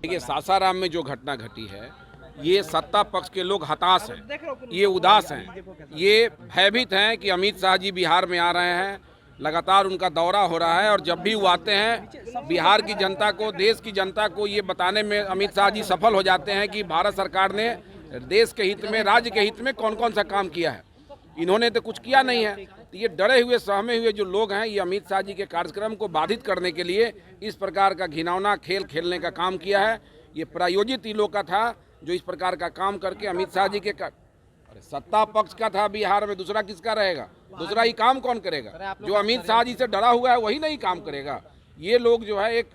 देखिए, सासाराम में जो घटना घटी है, ये सत्ता पक्ष के लोग हताश हैं, ये उदास हैं, ये भयभीत हैं कि अमित शाह जी बिहार में आ रहे हैं। लगातार उनका दौरा हो रहा है और जब भी वो आते हैं, बिहार की जनता को, देश की जनता को ये बताने में अमित शाह जी सफल हो जाते हैं कि भारत सरकार ने देश के हित में, राज्य के हित में कौन कौन सा काम किया है। इन्होंने तो कुछ किया नहीं है। तो ये डरे हुए, सहमे हुए जो लोग हैं, ये अमित शाह जी के कार्यक्रम को बाधित करने के लिए इस प्रकार का घिनौना खेल खेलने का काम किया है। ये प्रायोजित इन लोग का था, जो इस प्रकार का काम करके अमित शाह जी के अरे सत्ता पक्ष का था बिहार में, दूसरा किसका रहेगा? दूसरा ही काम कौन करेगा? जो अमित शाह जी से डरा हुआ है वही नहीं काम करेगा। ये लोग जो है एक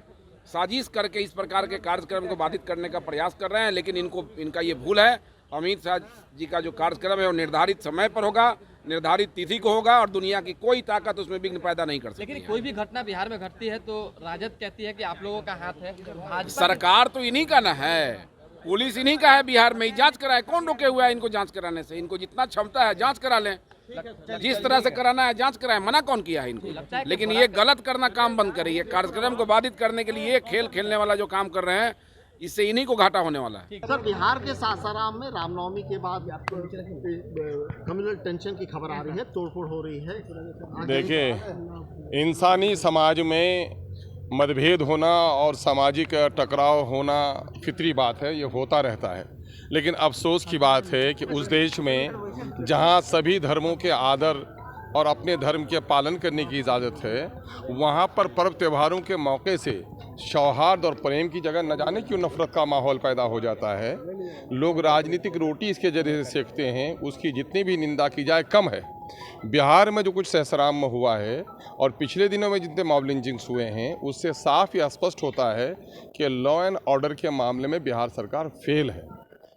साजिश करके इस प्रकार के कार्यक्रम को बाधित करने का प्रयास कर रहे हैं, लेकिन इनका ये भूल है। अमित शाह जी का जो कार्यक्रम है वो निर्धारित समय पर होगा, निर्धारित तिथि को होगा और दुनिया की कोई ताकत उसमें विघ्न पैदा नहीं कर सकती। लेकिन कोई भी घटना बिहार में घटती है तो राजद कहती है कि आप लोगों का हाथ है। सरकार तो इन्हीं का ना है, पुलिस इन्हीं का है। बिहार में जांच कराए, कौन रोके हुआ है इनको जांच कराने से? इनको जितना क्षमता है जांच करा लें, जिस तरह से कराना है जांच कराए। मना कौन किया है इनको? लेकिन ये गलत करना काम बंद करिए। कार्यक्रम को बाधित करने के लिए ये खेल खेलने वाला जो काम कर रहे हैं, इससे इन्हीं को घाटा होने वाला है। सर, बिहार के सासाराम में रामनवमी के बाद कम्युनल टेंशन की खबर आ रही है, तोड़फोड़ हो रही है। देखिए, इंसानी समाज में मतभेद होना और सामाजिक टकराव होना फितरी बात है, ये होता रहता है। लेकिन अफसोस की बात है कि उस देश में जहां सभी धर्मों के आदर और अपने धर्म के पालन करने की इजाज़त है, वहां पर पर्व त्योहारों के मौके से सौहार्द और प्रेम की जगह न जाने क्यों नफरत का माहौल पैदा हो जाता है। लोग राजनीतिक रोटी इसके जरिए से सेकते हैं, उसकी जितनी भी निंदा की जाए कम है। बिहार में जो कुछ सासाराम में हुआ है और पिछले दिनों में जितने मॉब लिंचिंग्स हुए हैं, उससे साफ या स्पष्ट होता है कि लॉ एंड ऑर्डर के मामले में बिहार सरकार फेल है।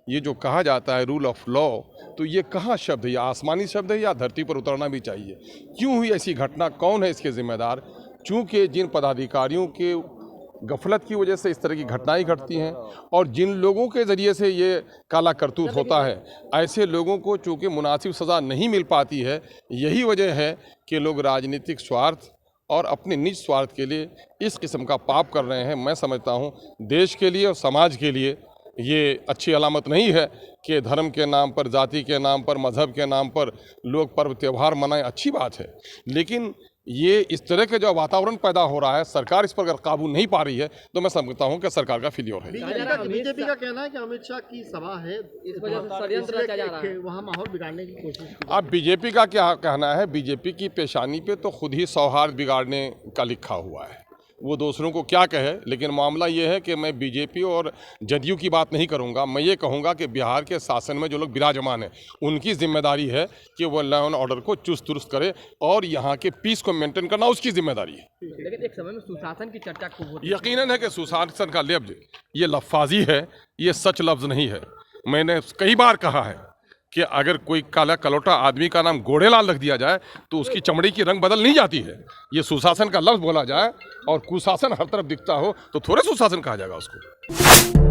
ये जो कहा जाता है रूल ऑफ लॉ, तो ये कहाँ शब्द है? या आसमानी शब्द है या धरती पर उतरना भी चाहिए? क्यों हुई ऐसी घटना? कौन है इसके जिम्मेदार? चूँकि जिन पदाधिकारियों के गफलत की वजह से इस तरह की घटनाएं घटती हैं और जिन लोगों के ज़रिए से ये काला करतूत होता है, ऐसे लोगों को चूँकि मुनासिब सज़ा नहीं मिल पाती है, यही वजह है कि लोग राजनीतिक स्वार्थ और अपने निज स्वार्थ के लिए इस किस्म का पाप कर रहे हैं। मैं समझता हूँ देश के लिए और समाज के लिए ये अच्छी अलामत नहीं है कि धर्म के नाम पर, जाति के नाम पर, मज़हब के नाम पर लोग पर्व त्यौहार मनाएं। अच्छी बात है, लेकिन ये इस तरह के जो वातावरण पैदा हो रहा है, सरकार इस पर अगर काबू नहीं पा रही है तो मैं समझता हूँ कि सरकार का फेलियर है। बीजेपी का कहना है कि अमित शाह की सभा है, इस वजह से षड्यंत्र रचा जा रहा है, वहाँ माहौल बिगाड़ने की कोशिश की। अब बीजेपी का क्या कहना है? बीजेपी की पेशानी पे तो खुद ही सौहार्द बिगाड़ने का लिखा हुआ है, वो दूसरों को क्या कहे। लेकिन मामला ये है कि मैं बीजेपी और जदयू की बात नहीं करूंगा। मैं ये कहूंगा कि बिहार के शासन में जो लोग विराजमान हैं, उनकी जिम्मेदारी है कि वो लॉ एंड ऑर्डर को चुस्त दुरुस्त करे और यहाँ के पीस को मेंटेन करना उसकी जिम्मेदारी है। लेकिन एक समय में सुशासन की चर्चा खूब होती है। यकीनन है कि सुशासन का लफ्ज ये लफ्ज़ी है, ये सच लफ्ज़ नहीं है। मैंने कई बार कहा है कि अगर कोई काला कलौटा आदमी का नाम गोड़ेलाल रख दिया जाए तो उसकी चमड़ी की रंग बदल नहीं जाती है। ये सुशासन का लफ्ज़ बोला जाए और कुशासन हर तरफ दिखता हो तो थोड़े सुशासन कहा जाएगा उसको।